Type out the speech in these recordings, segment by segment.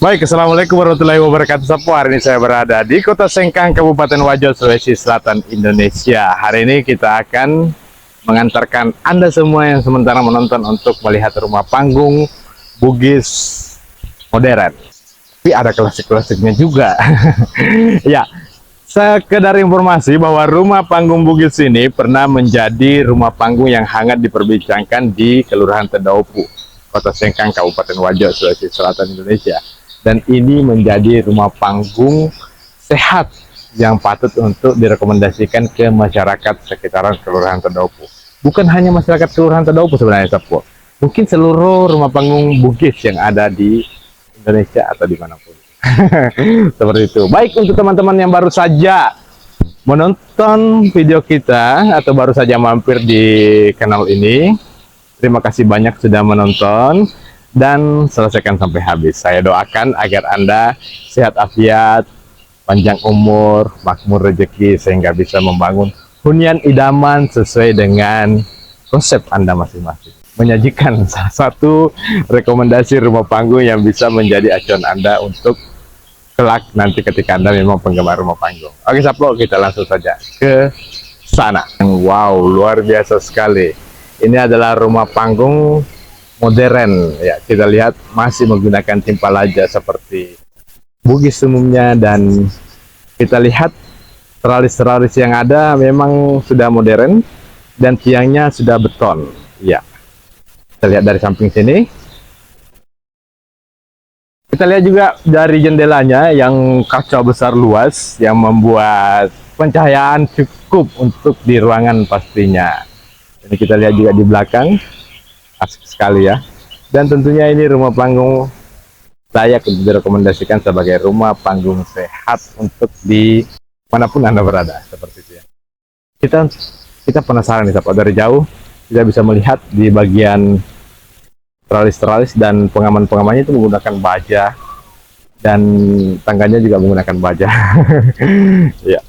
Baik, Assalamualaikum warahmatullahi wabarakatuh. Sapo, hari ini saya berada di Kota Sengkang, Kabupaten Wajo, Sulawesi Selatan, Indonesia. Hari ini kita akan mengantarkan Anda semua yang sementara menonton untuk melihat rumah panggung Bugis modern. Tapi ada klasik-klasiknya juga. Ya, sekedar informasi bahwa rumah panggung Bugis ini pernah menjadi rumah panggung yang hangat diperbincangkan di Kelurahan Tedaupu, Kota Sengkang, Kabupaten Wajo, Sulawesi Selatan, Indonesia. Dan ini menjadi rumah panggung sehat yang patut untuk direkomendasikan ke masyarakat sekitaran Kelurahan Tedaupu. Bukan hanya masyarakat Kelurahan Tedaupu sebenarnya, Sapo. Mungkin seluruh rumah panggung Bugis yang ada di Indonesia atau dimanapun. Seperti itu. Baik, untuk teman-teman yang baru saja menonton video kita atau baru saja mampir di kanal ini, terima kasih banyak sudah menonton dan selesaikan sampai habis. Saya doakan agar Anda sehat afiat, panjang umur, makmur rezeki, sehingga bisa membangun hunian idaman sesuai dengan konsep Anda masing-masing. Menyajikan salah satu rekomendasi rumah panggung yang bisa menjadi acuan Anda untuk kelak nanti ketika Anda memang penggemar rumah panggung. Oke, Saplo, kita langsung saja ke sana. Wow, luar biasa sekali. Ini adalah rumah panggung modern, ya. Kita lihat masih menggunakan timpalaja seperti Bugis umumnya, dan kita lihat teralis-teralis yang ada memang sudah modern dan tiangnya sudah beton, ya. Kita lihat dari samping sini. Kita lihat juga dari jendelanya yang kaca besar luas yang membuat pencahayaan cukup untuk di ruangan pastinya. Ini kita lihat juga di belakang. Asik sekali ya. Dan tentunya ini rumah panggung layak untuk direkomendasikan sebagai rumah panggung sehat untuk di manapun Anda berada, seperti itu ya. Kita penasaran nih, Sapo. Dari jauh kita bisa melihat di bagian teralis-teralis dan pengaman-pengamannya itu menggunakan baja, dan tangganya juga menggunakan baja. Ya.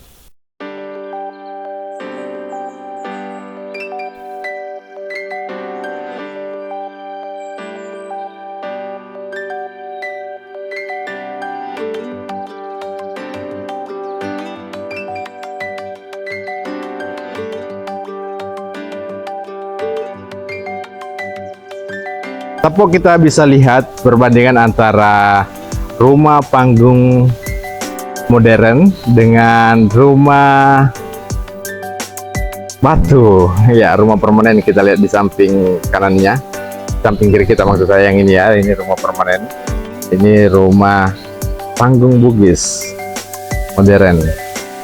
Sapo, kita bisa lihat perbandingan antara rumah panggung modern dengan rumah batu. Ya, rumah permanen kita lihat di samping kanannya, samping kiri kita maksud saya, yang ini ya, ini rumah permanen. Ini rumah panggung Bugis modern.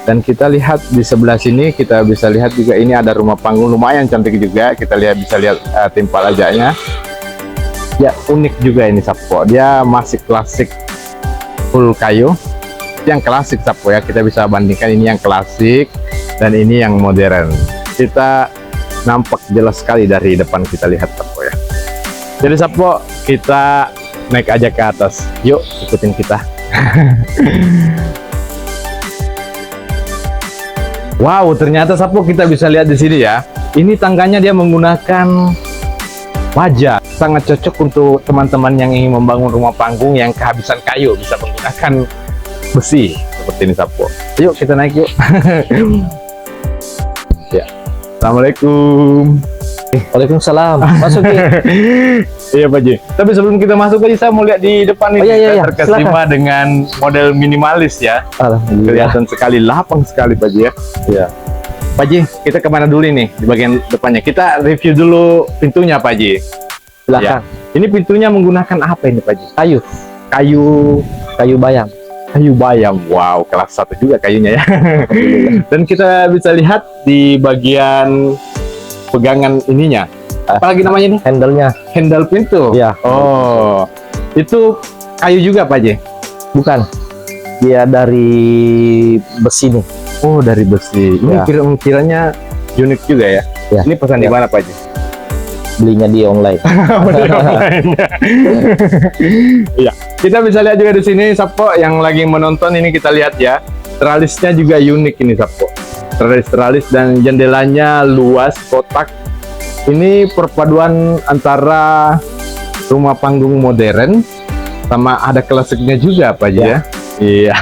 Dan kita lihat di sebelah sini, kita bisa lihat juga ini ada rumah panggung lumayan cantik juga. Kita lihat, bisa lihat timpalajanya. Ya, unik juga ini, Sapo. Dia masih klasik full kayu. Yang klasik, Sapo, ya. Kita bisa bandingkan ini yang klasik dan ini yang modern. Kita nampak jelas sekali dari depan, kita lihat, Sapo, ya. Jadi, Sapo, kita naik aja ke atas. Yuk, ikutin kita. Wow, ternyata, Sapo, kita bisa lihat di sini ya. Ini tangganya dia menggunakan baja. Sangat cocok untuk teman-teman yang ingin membangun rumah panggung yang kehabisan kayu, bisa menggunakan besi seperti ini, Sapo. Yuk, kita naik yuk. Ya. Assalamualaikum. Waalaikumsalam. Masuk ya. Iya, Pak Ji. Tapi sebelum kita masuk aja, saya mau lihat di depan ini. Iya. Terkesima dengan model minimalis ya. Alhamdulillah. Kelihatan sekali, lapang sekali, Pak Ji ya. Iya. Pak Ji, kita kemana dulu nih? Di bagian depannya kita review dulu pintunya, Pak Ji. Belakang. Ya. Ini pintunya menggunakan apa ini, Pak Ji? Kayu bayam. Kayu bayam. Wow, kelas 1 juga kayunya ya. Dan kita bisa lihat di bagian pegangan ininya. Apalagi namanya ini? Handle pintu. Ya. Oh, itu kayu juga, Pak Ji? Bukan. Dia dari besi nih. Oh, dari besi. Ini Ya. kiranya unik juga ya. Ya. Ini pesan di mana, Pak Ji? Belinya di online. Iya, kita bisa lihat juga di sini, Sapo, yang lagi menonton ini, kita lihat ya, teralisnya juga unik ini, Sapo. Teralis dan jendelanya luas, kotak. Ini perpaduan antara rumah panggung modern Sama ada klasiknya juga Pak Haji ya. Iya.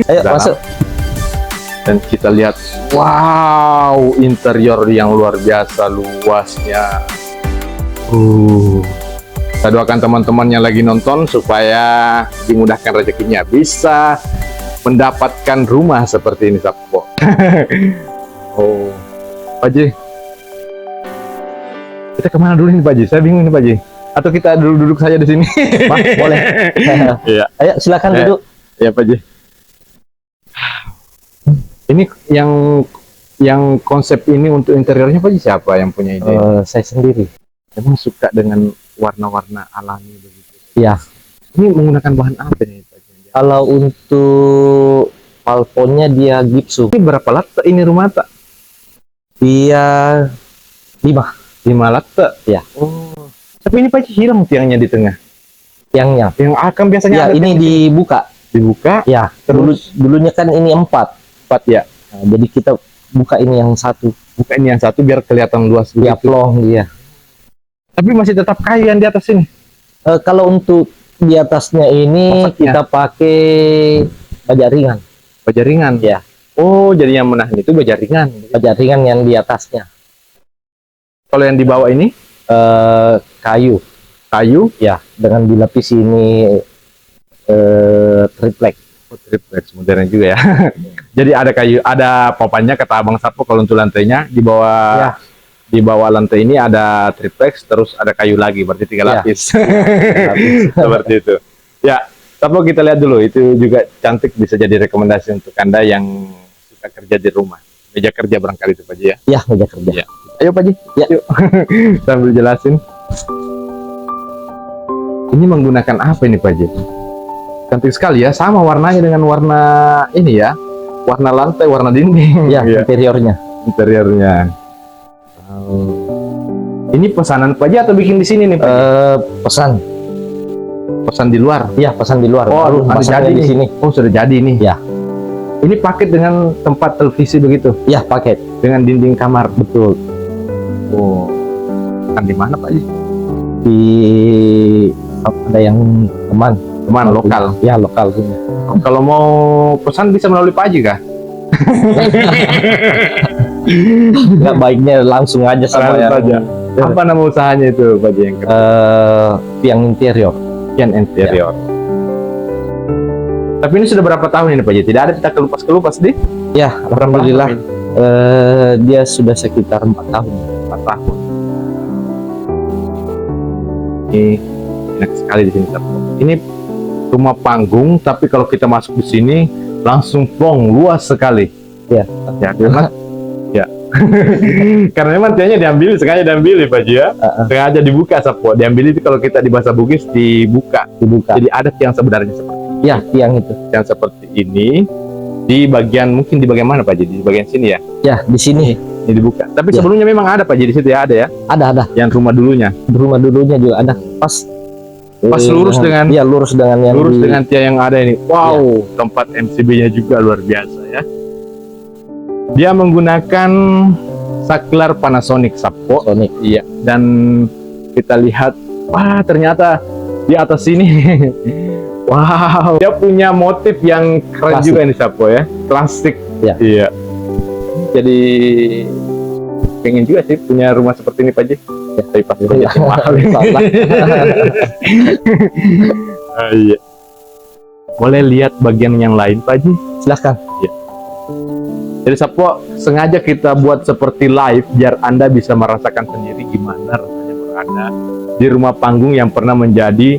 Ayo Dalam. masuk. Dan kita lihat, wow, interior yang luar biasa luasnya. Saya doakan teman-teman yang lagi nonton supaya dimudahkan rezekinya, bisa mendapatkan rumah seperti ini, Sapo. Oh, Pak Haji, kita kemana dulu nih Pak Haji? Saya bingung nih Pak Haji. Atau kita duduk saja di sini? Boleh. Iya. Ayo silakan duduk. Ya Pak Haji. Ini yang konsep ini untuk interiornya Pak Haji siapa yang punya ide? Saya sendiri. Emang suka dengan warna-warna alami begitu. Iya. Ini menggunakan bahan apa nih Pak Haji? Kalau untuk balkonnya dia gipsum. Ini berapa latte ini rumah tak? Dia 5 latte. Ya. Oh. Tapi ini Pak Haji hilang tiangnya di tengah. tiangnya. Yang akan biasanya Ya ada ini tiang dibuka. Ya. Terus? Dulunya kan ini 4. Ya. Nah, jadi kita buka ini yang 1. Buka ini yang 1 biar kelihatan luas Dia begitu. plong dia. Tapi masih tetap kayu yang di atas ini. Kalau untuk di atasnya ini Masaknya. kita pakai baja ringan. Baja ringan. Ya. Oh, jadi yang menahan itu baja ringan. Baja ringan yang di atasnya. Kalau yang di bawah ini Kayu. Ya, dengan dilapisi ini triplek. Oh, triplex modern juga ya. Jadi ada kayu, ada papannya kata Abang Sapo kalau untuk lantainya di bawah. Ya. Di bawah lantai ini ada triplex, terus ada kayu lagi, berarti 3 Ya. lapis. Seperti itu. Ya, Sapo kita lihat dulu, itu juga cantik, bisa jadi rekomendasi untuk Anda yang suka kerja di rumah. Meja kerja barangkali itu Pak Haji ya. Ya, meja kerja. Ya. Ayo Pak Haji, Ya. yuk. Sambil jelasin. Ini menggunakan apa ini Pak Haji? Cantik sekali ya, sama warnanya dengan warna ini ya. Warna lantai, warna dinding. Ya, interiornya. Interiornya. Ini pesanan Pak Haji atau bikin di sini nih Pak Haji? Pesan. Pesan di luar. Ya, pesan di luar. Oh, Baru ada masangnya jadi di sini. Oh, sudah jadi nih. Ya. Ini paket dengan tempat televisi begitu, Ya, paket. dengan dinding kamar. Betul. Oh. Kan di mana Pak Haji? Di ada yang teman Lokal. Ya, lokal punya. Kalau mau pesan bisa melalui Pak Haji kah? Nggak, baiknya langsung aja sama Langsung yang saja. Apa nama usahanya itu Pak Haji yang tiang interior. Kian Interior? Tapi ini sudah berapa tahun ini Pak Haji? Tidak ada kita kelupas di? Ya, alhamdulillah. Dia sudah sekitar 4 tahun. 4 tahun. Ini enak sekali di sini. Ini rumah panggung, tapi kalau kita masuk di sini langsung plong, luas sekali. Ya. Ya, karena ya. Karena memang tiangnya diambil, sengaja diambil Pak Haji ya. Sengaja dibuka Sapo. Diambil itu kalau kita di bahasa Bugis dibuka. Jadi ada tiang sebenarnya seperti Ya, tiang itu. yang seperti ini di bagian, mungkin di bagian mana Pak Haji? Di bagian sini ya. Ya, di sini Ini dibuka. Tapi Ya. sebelumnya memang ada Pak Haji di situ ya, ada ya. ada. Yang rumah dulunya. Rumah dulunya juga ada. Pas Lurus dengan ya, lurus dengan yang lurus di- dengan tiang yang ada ini. Wow, tempat MCB-nya juga luar biasa ya. Dia menggunakan saklar Panasonic Sapo. Sonic. Iya, dan kita lihat, wah ternyata di atas sini, wow, dia punya motif yang keren Klasik. juga ini Sapo ya, klasik. Ya. Iya. Jadi pengen juga sih punya rumah seperti ini Pak Haji. Ya, tapi pasti Ya. mahal. Salah. Iya. Boleh lihat bagian yang lain Pak Haji? Silahkan. Jadi Sapo sengaja kita buat seperti live biar Anda bisa merasakan sendiri gimana rasanya berada di rumah panggung yang pernah menjadi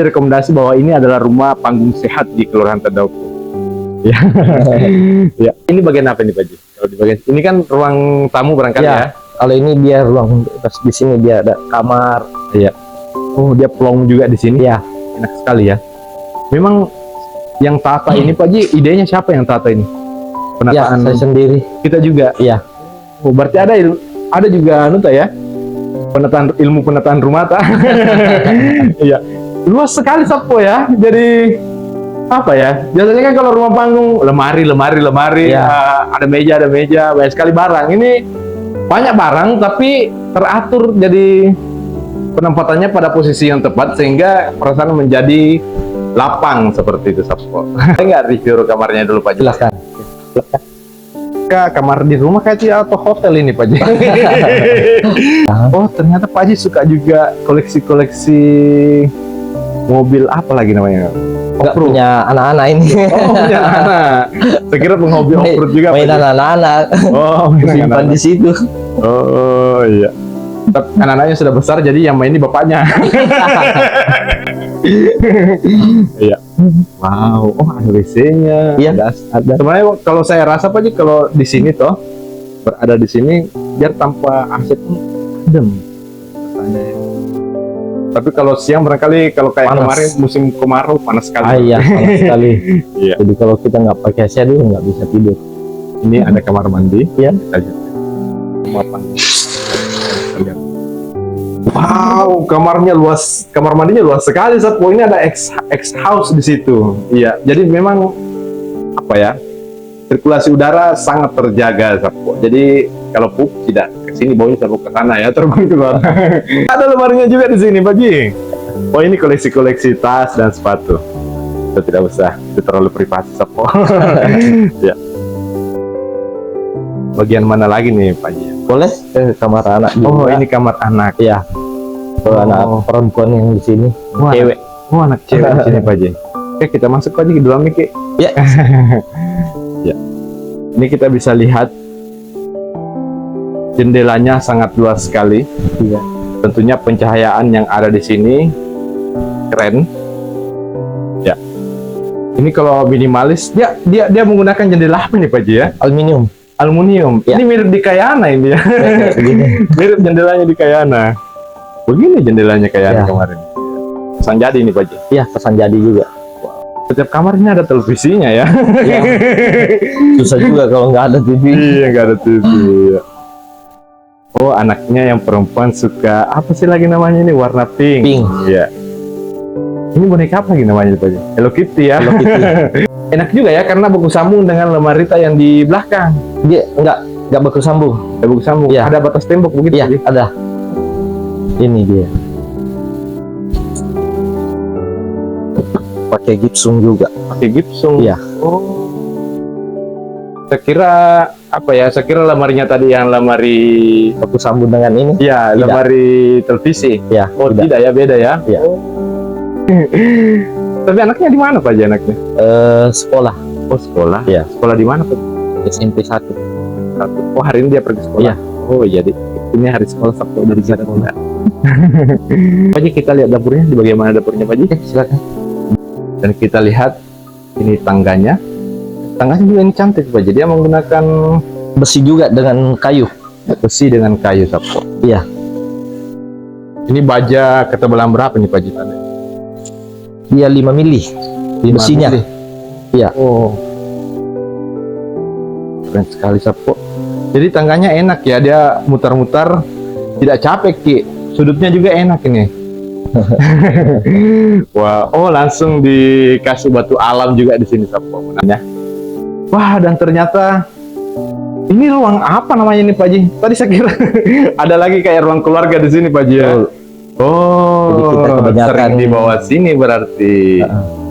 rekomendasi bahwa ini adalah rumah panggung sehat di Kelurahan Tadauku. Ya. Ya. Ini bagian apa nih Pak Haji? Kalau di bagian ini kan ruang tamu barangkali ya. Ya. Kalau ini dia ruang bebas, di sini dia ada kamar. Oh, dia plong juga di sini. Ya. Enak sekali ya. Memang yang tata ini Pak Haji, idenya siapa yang tata ini? Ya, Penataan saya sendiri. kita juga. Ya. Oh, berarti ada juga anu ya. Ilmu penataan rumah ta. Iya. Luas sekali Sapo ya. Jadi apa ya? Biasanya kan kalau rumah panggung lemari, Ya. ada meja, banyak sekali barang. Ini banyak barang tapi teratur jadi Penempatannya pada posisi yang tepat sehingga perasaan menjadi lapang seperti itu, Sapo. Saya nggak review kamarnya dulu, Pak Ji. Silahkan. Kamar di rumah kayak atau hotel ini, Pak Ji? Oh, ternyata Pak Ji suka juga koleksi-koleksi mobil, apa lagi namanya? Nggak Off-road. punya anak-anak ini. Oh, punya anak. Saya kira penghobi off-road juga, Pak Ji. Mainan anak-anak. Oh, Simpan di situ. Oh, iya. Tapi anak-anaknya sudah besar, jadi yang main ini bapaknya. Iya. Wow. Oh, ada WC-nya. Iya, ada. Sebenarnya kalau saya rasa Pak Ji, kalau di sini toh berada di sini biar tanpa AC pun adem. Katanya ya. Tapi kalau siang barangkali kalau kayak Panas. kemarin musim kemarau panas sekali. Ah, iya, panas sekali. Iya. Jadi kalau kita nggak pakai AC dulu nggak bisa tidur. Ini ada kamar mandi. Iya. Kita lihat. Kamar mandi. Kita lihat. Wow, kamarnya luas, kamar mandinya luas sekali. Satpo ini ada X house di situ. Iya, jadi memang apa ya? Sirkulasi udara sangat terjaga, Satpo. Jadi kalau pup tidak ke sini baunya terbang ke sana ya, terbang keluar. Ada lemarinya juga di sini, Pak Ji. Oh, ini koleksi-koleksi tas dan sepatu. Itu tidak usah, itu terlalu privasi, Satpo. Ya. Bagian mana lagi nih, Pak Ji? Boleh kamar anak juga. Oh, ini kamar anak. Iya. Kalau Oh. anak perempuan yang di sini, Wah, cewek. Oh, anak cewek di sini, Pak Ji. Oke, kita masuk Pak Ji ke dalam nih, Ki. Ya. Ya. Ini kita bisa lihat jendelanya sangat luas sekali. Iya. Tentunya pencahayaan yang ada di sini keren. Ya. Ini kalau minimalis, dia menggunakan jendela apa nih, Pak Ji ya? Aluminium. Aluminium. Ya. Ini mirip di Kayana ini ya. Begini. Mirip jendelanya di Kayana. Begini jendelanya Kayana Ya. kemarin. Pasang jadi ini, Pak Ji. Iya, pesan jadi juga. Setiap kamar ini ada televisinya ya. Iya. Susah juga kalau nggak ada TV. Iya, nggak ada TV. Oh, anaknya yang perempuan suka apa sih lagi namanya ini, warna pink. Pink. Iya. Ini boneka apa lagi namanya, Pak Ji? Hello Kitty ya. Hello Kitty. Enak juga ya karena buku sambung dengan lemarita yang di belakang. Dia nggak baku sambung. Ada buku sambung. Iya. Ada batas tembok begitu. Iya, Pak Ji? ada. Ini dia. Pakai gipsum juga. Pakai gipsum. Iya. Oh. Saya kira apa ya? Saya kira lemarinya tadi yang lemari. Baku sambung dengan ini. Iya, Tidak. lemari televisi. Ya, Oh, tidak ya, beda ya. Iya. Oh. Tapi anaknya di mana, Pak Ji, anaknya? Sekolah Oh, sekolah. Iya. Sekolah di mana, Pak? SMP 1. Oh, hari ini dia pergi sekolah. Iya. Oh, jadi ini hari sekolah Sabtu dari sekolah. Pak Ji, kita lihat dapurnya, di bagaimana dapurnya, Pak Ji? Silakan. Dan kita lihat ini tangganya. Tangganya juga ini cantik, Pak Ji. Dia menggunakan Besi juga dengan kayu. besi dengan kayu, Sabtu. Iya. Ini baja ketebalan berapa nih, Pak Ji? Dia 5 mili. 5 Besinya. mili. Iya. Oh. Keren sekali, Sabtu. Jadi tangganya enak ya, dia mutar-mutar tidak capek, Ki. Sudutnya juga enak ini. Wah, oh langsung dikasih batu alam juga di sini, Sabtu. Wah, dan ternyata ini ruang apa namanya ini, Pak Ji? Tadi saya kira ada lagi kayak ruang keluarga di sini, Pak Ji ya. Oh, Jadi kita kebanyakan- sering di bawah sini berarti.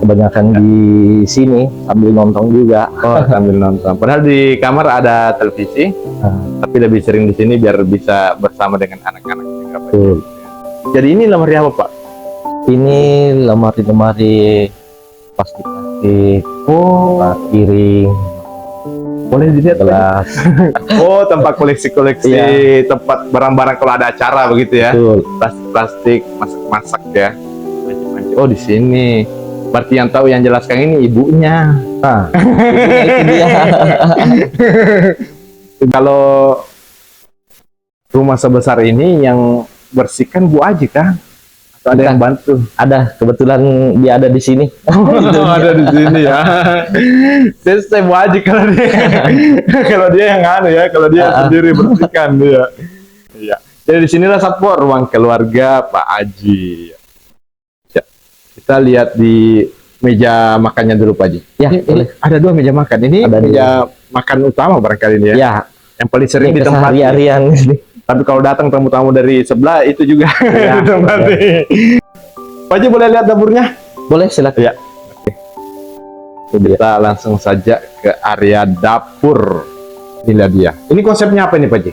Kebanyakan di sini sambil nonton juga. Oh, sambil nonton. Padahal di kamar ada televisi, tapi lebih sering di sini biar bisa bersama dengan anak-anak juga, Pak Ji. Betul. Jadi ini lemari apa, Pak? Ini lemari-lemari plastik-plastik, Oh, piring, boleh dilihat, Pak Ji? gelas. Oh, tempat koleksi-koleksi, Iya. tempat barang-barang kalau ada acara begitu ya. Betul. Plastik-plastik, masak-masak ya. Macam-macam. Oh, di sini. Berarti yang tahu yang jelaskan ini ibunya. Nah, itu dia. Kalau rumah sebesar ini yang bersihkan Bu Aji kah? Atau ada yang bantu? Ada, kebetulan dia ada di sini. Oh, ada di sini ya. Saya Bu Aji kalau dia kalau dia yang anu ya, kalau dia sendiri bersihkan dia. Iya. Jadi di sinilah Satpo ruang keluarga Pak Aji. Ya. Kita lihat di meja makannya dulu, Pak Aji. Ya, Ini boleh. ada 2 meja makan. Ini Ada meja makan utama barangkali ini ya. Ya, Yang paling sering ini ditempati. keseharian ini. Tapi kalau datang tamu-tamu dari sebelah itu juga Ya, ditempati. Pak Haji boleh lihat dapurnya? Boleh, silakan. Ya. Kita langsung saja ke area dapur. Inilah dia. Ini konsepnya apa ini Pak Haji?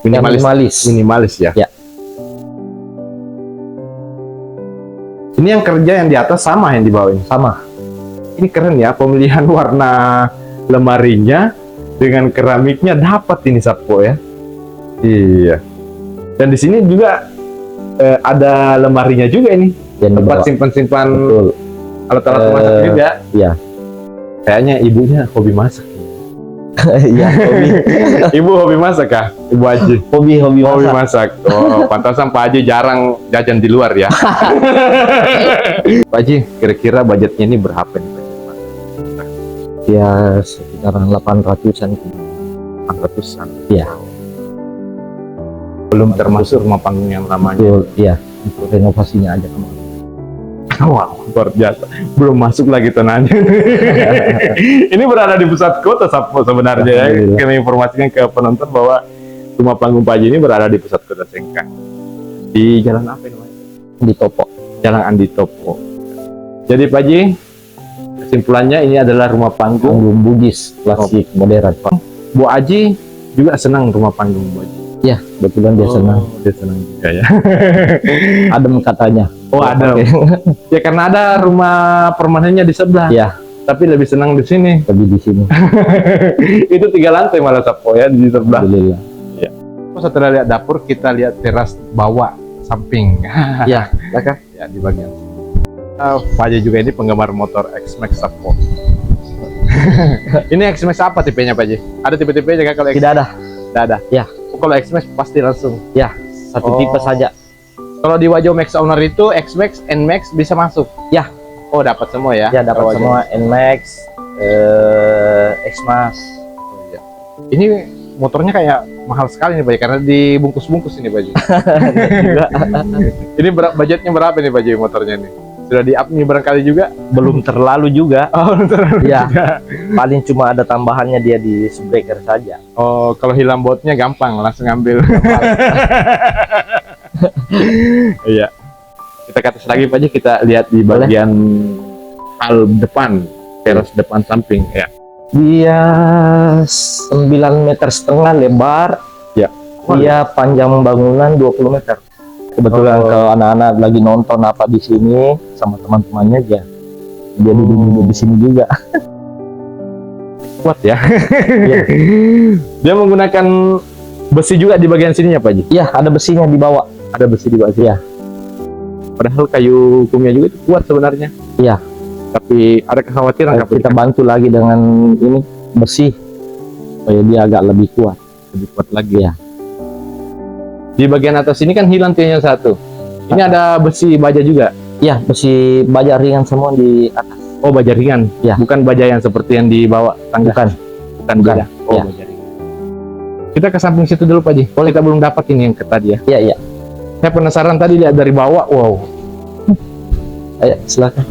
Minimalis. Minimalis ya. Ya. Ini yang kerja yang di atas sama yang di bawah ini. Sama. Ini keren ya, pemilihan warna lemarinya dengan keramiknya dapat ini Sapo ya. Iya. Dan di sini juga ada lemarinya juga ini. Yang di Tempat bawah. simpan-simpan Betul. alat-alat masak juga. Iya. Kayaknya ibunya hobi masak. Iya, hobi. Ibu hobi masak kah? Ibu Haji. Hobi Hobi masak. masak. Oh, pantasan Pak Haji jarang jajan di luar ya. Pak Haji, kira-kira budgetnya ini berapa nih? Ya, sekitaran 800-an. 400-an. Iya. Belum termasuk rumah panggung yang lamanya. Betul, iya. Untuk renovasinya aja kemarin. Wow, luar biasa. Belum masuk lagi tonannya. Ini berada di pusat kota Sapo sebenarnya ya. Alhamdulillah. Kami informasikan ke penonton bahwa rumah panggung Pak Haji ini berada di pusat kota Sengkang. Di jalan apa namanya? Di Topo. Jalan Andi Topo. Jadi Pak Haji, kesimpulannya ini adalah rumah panggung. Panggung Bugis, klasik, modern. Bu Haji juga senang rumah panggung Bu Haji. Ya, kebetulan dia senang. Dia senang juga ya. Adem katanya. Oh, ada. Ya karena ada rumah permanennya di sebelah. Ya, Tapi lebih senang di sini. lebih di sini. Itu 3 lantai malah Sapo ya di sebelah. Alhamdulillah. Setelah lihat dapur, kita lihat teras bawah samping. Ya, silakan. Ya di bagian sini. Pak Haji juga ini penggemar motor X-Max Sapo. Ini X-Max apa tipenya Pak Haji? Ada tipe-tipenya nggak kalau X-Max? Tidak ada. Tidak ada. Ya. Oh, kalau X-Max pasti langsung. Ya, satu Oh. tipe saja. Kalau di Wajo Max Owner itu X-Max, N-Max bisa masuk. Ya. Oh, dapat semua ya. Ya, dapat Wajo. semua Nmax, Xmas. Oh, iya. Ini motornya kayak mahal sekali nih Pak Haji, karena dibungkus-bungkus ini Pak Haji. Ini budgetnya berapa nih Pak Haji motornya nih? Sudah di up nih barangkali juga? Belum terlalu juga. Oh, terlalu Ya. juga. Paling cuma ada tambahannya dia di breaker saja. Oh, kalau hilang bautnya gampang, langsung ambil. Iya. Kita ke atas lagi Pak Haji, kita lihat di Boleh. bagian hal depan, teras depan samping ya. Dia 9,5 meter lebar. Ya. Dia panjang bangunan 20 meter. Kebetulan Oh. kalau anak-anak lagi nonton apa di sini sama teman-temannya dia duduk di sini juga. Kuat ya. Iya. Dia menggunakan besi juga di bagian sininya Pak Haji. Iya, ada besinya di bawah. Ada besi di bawah. Iya. Padahal kayu hukumnya juga itu kuat sebenarnya. Iya. Tapi ada kekhawatiran nggak, Pak Kita Haji? bantu lagi dengan ini besi supaya dia agak lebih kuat. Lebih kuat lagi. Iya. Di bagian atas ini kan hilang tiangnya satu. Ini ada besi baja juga. Iya, besi baja ringan semua di atas. Oh, baja ringan. Ya. Bukan baja yang seperti yang dibawa tangga. Bukan. Bukan Bukan. baja. Oh, Ya. baja ringan. Kita ke samping situ dulu Pak Haji. Oh, kita belum dapat ini yang ke tadi ya. Iya, iya. Saya penasaran tadi lihat dari bawah. Wow. Ayo, silakan.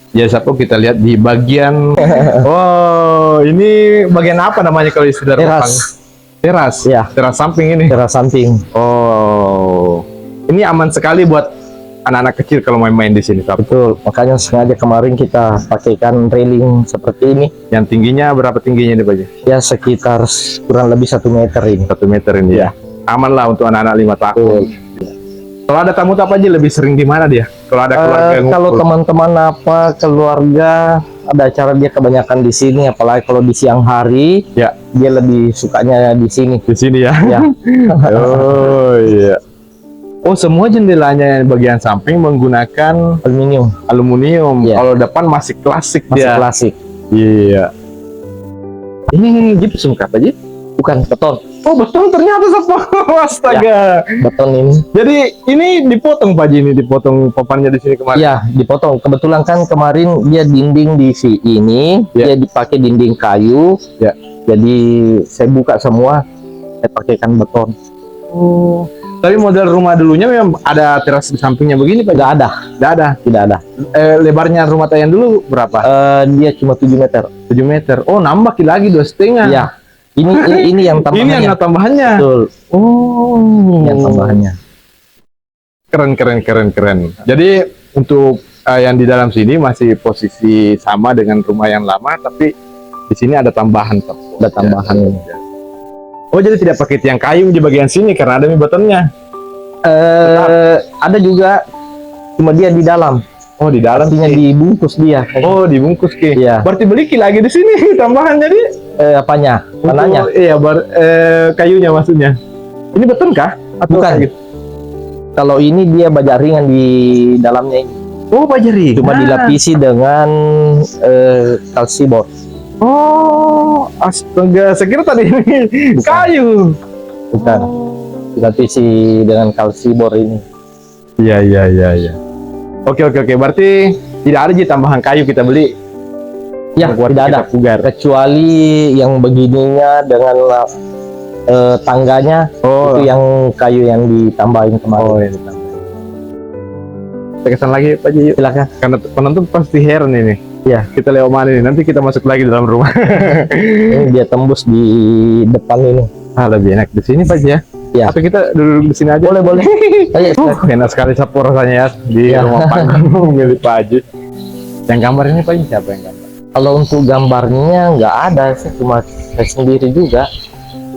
Ya, Sapo kita lihat di bagian. Oh, ini bagian apa namanya kalau istilah rumah panggung? Teras. Teras. Ya, Teras samping ini. teras samping. Oh, ini aman sekali buat anak-anak kecil kalau main-main di sini, Sapo. Betul. Makanya sengaja kemarin kita pakaikan railing seperti ini. Yang tingginya berapa tingginya nih Pak Haji? Ya, sekitar kurang lebih 1 meter ini. 1 meter ini ya. Aman lah untuk anak-anak 5 tahun. Kalau ada tamu apa aja lebih sering di mana dia? Kalau ada keluarga yang Kalau ngumpul. teman-teman apa keluarga ada acara dia kebanyakan di sini, apalagi kalau di siang hari Ya. dia lebih sukanya di sini. Di sini ya. Ya, Oh iya. Oh, semua jendelanya yang bagian samping menggunakan aluminium aluminium. Ya. Kalau depan masih klasik masih dia. klasik, Iya. Ini gipsum kah Pak Haji? bukan beton. Oh, betul ternyata Sapo. Astaga. Beton ini. Jadi ini dipotong Pak Haji, ini dipotong papannya di sini kemarin. Ya, dipotong. Kebetulan kan kemarin dia dinding di ini, Ya. dia dipakai dinding kayu. Ya. Jadi saya buka semua, saya pakaikan beton. Oh. Tapi model rumah dulunya memang ada teras di sampingnya begini Pak Haji? Tidak ada, Tidak ada. tidak ada. Lebarnya rumah Tayan dulu berapa? Dia cuma 7 meter. 7 meter. Oh, nambah lagi 2,5. Ya, Ini yang Ini tambahannya. yang tambahannya. Betul. Oh, Ini yang tambahannya. Keren. Jadi untuk yang di dalam sini masih posisi sama dengan rumah yang lama, tapi di sini ada tambahan. Ada tambahan. Oh, jadi tidak pakai tiang kayu di bagian sini karena ada betonnya. Ada juga, cuma dia di dalam. Oh, di dalam Artinya Ki. dibungkus dia. Oh, dibungkus Ki. Iya. Berarti beli Ki lagi di sini tambahan jadi. Apanya? Tanahnya? Iya, kayunya maksudnya. Ini beton kah? Atau Bukan. kayu? Kalau ini dia baja ringan di dalamnya ini. Oh, bajari. Cuma dilapisi dengan kalsibor. Oh, astaga, saya kira tadi ini Bukan. kayu. Bukan. Dilapisi dengan kalsibor ini. Iya. Oke. Berarti tidak ada tambahan kayu kita beli. Ya, Buat tidak ada. kita pugar. Kecuali yang begininya dengan tangganya, Oh, itu yang kayu yang ditambahin kemarin. oh, ini tambahan. Kita kesan lagi Pak Ji. Silakan. Karena penonton pasti heran ini. Ya, Kita lewat mana ini? Nanti kita masuk lagi dalam rumah. ini dia tembus di depan ini. Lebih enak di sini Pak Ji ya. Ya. Atau kita duduk di sini aja? Boleh. Ayo, Enak sekali sapu rasanya ya di Ya. rumah panggung milik Pak Haji. Yang gambar ini Pak Haji siapa yang gambar? kalau untuk gambarnya nggak ada, saya cuma saya sendiri juga.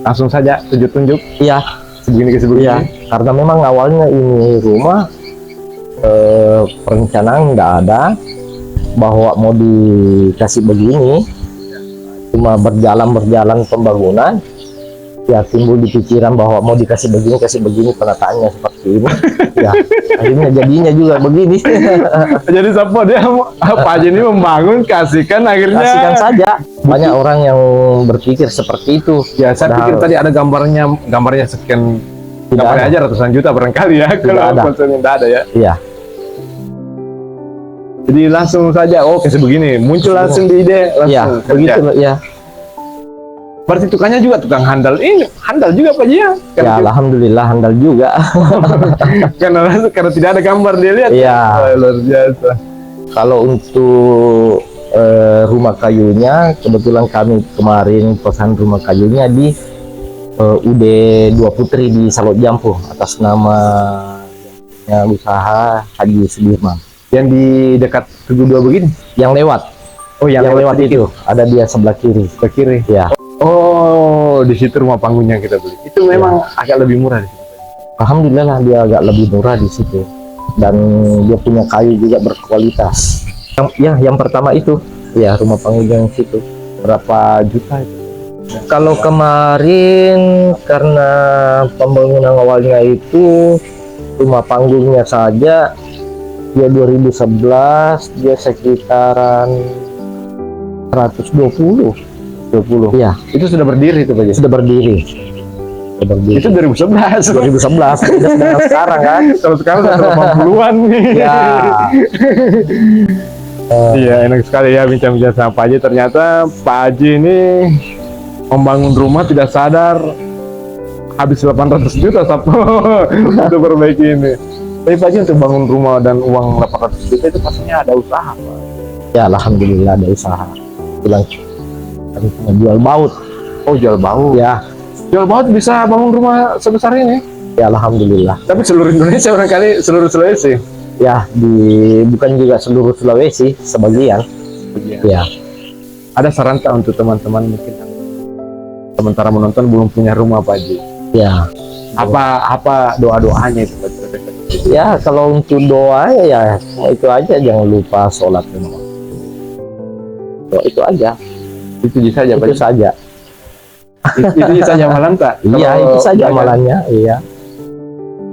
Langsung saja tunjuk-tunjuk Iya, sebegini ke sebegini. iya. Karena memang awalnya ini rumah perencanaan nggak ada bahwa mau dikasih begini, cuma berjalan pembangunan. Ya timbul di pikiran bahwa mau dikasih begini penataannya seperti ini. Ya akhirnya jadinya juga begini. Jadi siapa dia Pak Haji ini membangun kasihkan akhirnya. Kasihkan saja. Banyak orang yang berpikir seperti itu. Ya saya pikir Padahal tadi ada gambarnya sekian. Tidak Gambarnya ada. aja ratusan juta barangkali ya. Kalau ada. konsepnya tidak ada ya. Iya. Jadi langsung saja kasih begini muncul langsung di ide Iya, langsung begitu kerja. ya. Berarti tukangnya juga tukang handal ini handal juga Pak Haji ya. Ya alhamdulillah handal juga. karena tidak ada gambar dia lihat. Iya. Luar biasa. Kalau untuk rumah kayunya, kebetulan kami kemarin pesan rumah kayunya di UD Dua Putri di Salot Jampo atas nama usaha Haji Sudirman. Yang di dekat Tugu 2 begini. Yang lewat, Oh, yang lewat sedikit itu ada dia sebelah kiri. ke kiri. Ya, Oh, di situ rumah panggungnya kita beli. Itu memang agak lebih murah di situ. alhamdulillah lah dia agak lebih murah di situ. Dan dia punya kayu juga berkualitas. Yang pertama itu, ya rumah panggung yang situ. Berapa juta itu? Kalau kemarin karena pembangunan awalnya itu rumah panggungnya saja dia 2011 dia sekitaran 120. Ya, Itu sudah berdiri itu Pak Haji. sudah berdiri. Itu 2011. 2011 beda dengan sekarang kan. Kalau sekarang sudah 80-an nih. Ya. Iya, enak sekali ya bincang-bincang sama Pak Haji. Ternyata Pak Haji ini membangun rumah tidak sadar habis 800 juta Sapo untuk perbaiki ini. Tapi Pak Haji untuk bangun rumah dan uang 800 juta itu pastinya ada usaha Pak. Ya alhamdulillah ada usaha. Bilang kami cuma jual baut. Oh, jual bau. Ya, Jual bau bisa bangun rumah sebesar ini. ya alhamdulillah. Tapi seluruh Indonesia barangkali seluruh Sulawesi. Ya bukan juga seluruh Sulawesi, sebagian. Ya, Ada saran tak untuk teman-teman mungkin yang sementara menonton belum punya rumah Pak Haji? ya. Apa doa-doanya itu Pak Haji? Ya kalau untuk doa ya itu aja, jangan lupa sholat lima waktu. Doa itu aja, Itu saja Pak itu Haji. saja. Itu saja malam tak? Iya Kalau itu saja banyak- amalannya. Iya,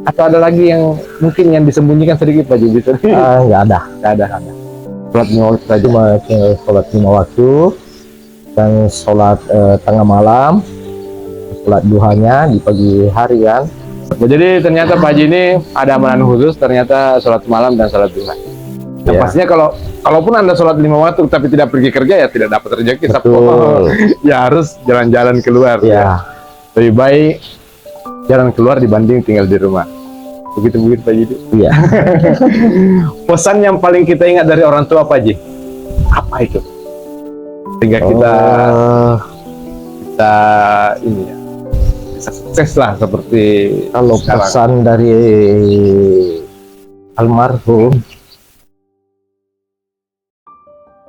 Atau ada lagi yang mungkin yang disembunyikan sedikit Pak Haji? Bisa? nggak ada. Nggak ada. Sholat lima waktu saja. Cuma sholat lima waktu dan sholat tengah malam, sholat duhanya di pagi hari kan. Jadi ternyata Pak Haji ini ada amalan khusus, ternyata sholat malam dan sholat duha. Yang Ya. pastinya kalaupun Anda sholat 5 waktu tapi tidak pergi kerja ya tidak dapat rezeki. Betul. Ya harus jalan-jalan keluar. Ya, Lebih baik jalan keluar dibanding tinggal di rumah. Begitu Pak Haji. iya. Pesan yang paling kita ingat dari orang tua Pak Haji, apa itu? Sehingga kita Oh, bisa ini ya, bisa sukses lah seperti Kalau sekarang. pesan dari almarhum,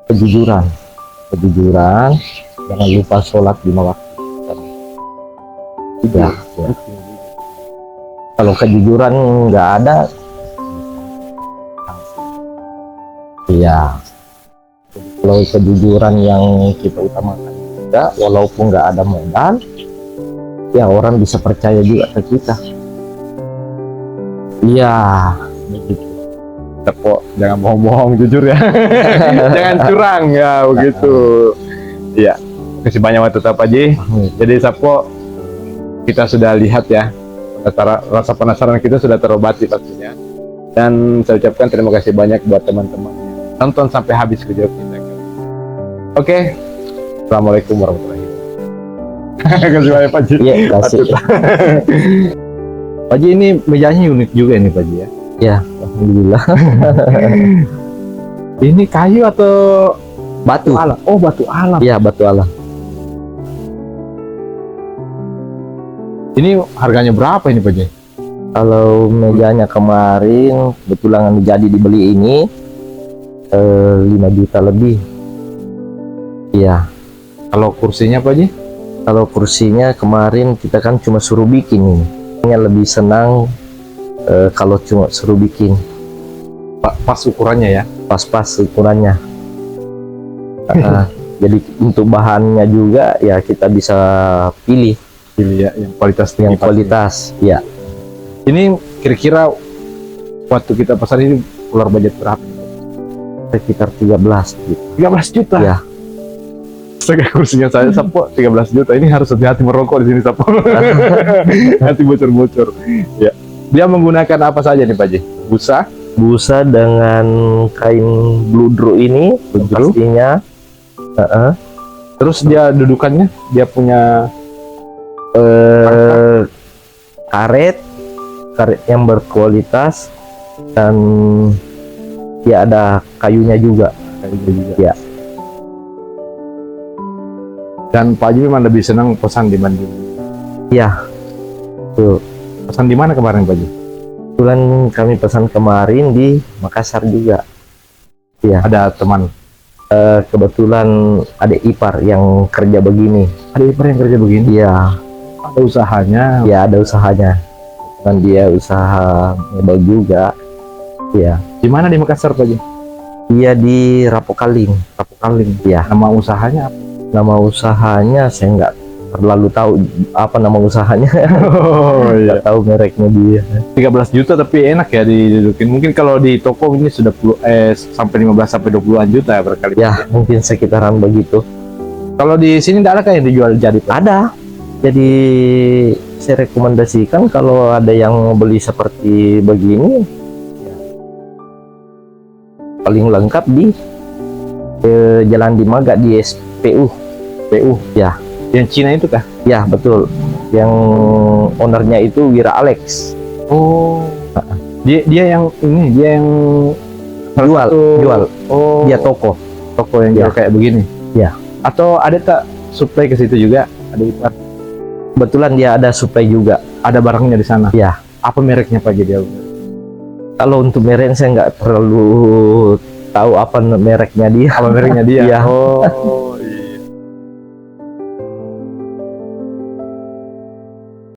kejujuran, jangan lupa sholat 5 waktu. Ya. Kalau kejujuran nggak ada, iya. Kalau kejujuran yang kita utamakan juga, walaupun nggak ada modal, ya orang bisa percaya juga ke kita. Iya, begitu. Sapo, jangan bohong-bohong, jujur ya. Jangan curang ya, begitu. Iya. Kasih banyak waktu Pak Haji. Jadi Sapo, kita sudah lihat ya, rasa penasaran kita sudah terobati pastinya. Dan saya ucapkan terima kasih banyak buat teman-teman yang nonton sampai habis video kita. Oke, assalamualaikum warahmatullahi wabarakatuh. Kasih banyak Pak Haji. Iya, kasih. Pak Haji, ini mejanya unik juga nih Pak Haji ya. Ya, alhamdulillah. Ini kayu atau Batu. alam? Oh, batu alam. Iya, batu alam. Ini harganya berapa ini Pak Haji? Kalau mejanya kemarin kebetulan jadi dibeli ini 5 juta lebih. Iya. Kalau kursinya Pak Haji? Kalau kursinya kemarin kita kan cuma suruh bikin ini. Lebih senang kalau cuma suruh bikin. Pas ukurannya ya? Pas-pas ukurannya. Jadi untuk bahannya juga ya kita bisa pilih Pilih ya, yang kualitas tinggi. yang kualitas. Ya. Ini kira-kira waktu kita pesan ini keluar budget berapa? Sekitar 13 gitu. 13 juta. Ya. Sekarang kursinya saya Sapo 13 juta. Ini harus hati-hati merokok di sini Sapo. Nanti bocor-bocor. Ya. Dia menggunakan apa saja nih Pak Haji? Busa, Busa dengan kain bludru ini Bludru. pastinya. terus dia dudukannya, dia punya Karet yang berkualitas dan ya ada kayunya juga. Ya. Dan Pak Haji memang lebih senang pesan dibanding. Ya, tuh. Pesan di mana kemarin Pak Haji? Kebetulan kami pesan kemarin di Makassar juga. Ya, Ada teman. kebetulan ada ipar yang kerja begini. Ada ipar yang kerja begini. Iya, Ada usahanya. ya ada usahanya. Dan dia usaha mebel juga. Ya, Di mana di Makassar Pak Haji? dia di Rapokaling. Rapokaling. Ya, Nama usahanya apa? nama usahanya saya nggak terlalu tahu apa nama usahanya. Oh iya. Nggak tahu mereknya dia. 13 juta tapi enak ya didudukin. Mungkin kalau di toko ini sudah sampai 15 sampai 20-an juta ya berkali. Ya, mungkin sekitaran begitu. Kalau di sini tidak ada kayak yang dijual jadi Pak? Ada. Jadi saya rekomendasikan kalau ada yang mau beli seperti begini, ya, paling lengkap di Jalan Dimaga di SPU. PU. Ya, Yang Cina itu kah? ya betul. Yang ownernya itu Wira Alex. Oh. Dia yang ini, dia yang Jual, jual. Oh. Dia toko. toko yang Ya. jual kayak begini. Ya. Atau ada tak supply ke situ juga? Ada iklan. Kebetulan dia ada supply juga. Ada barangnya di sana. Ya. Apa mereknya Pak Haji dia? Kalau untuk merek saya nggak perlu tahu apa mereknya dia. Apa mereknya dia? Iya. Oh.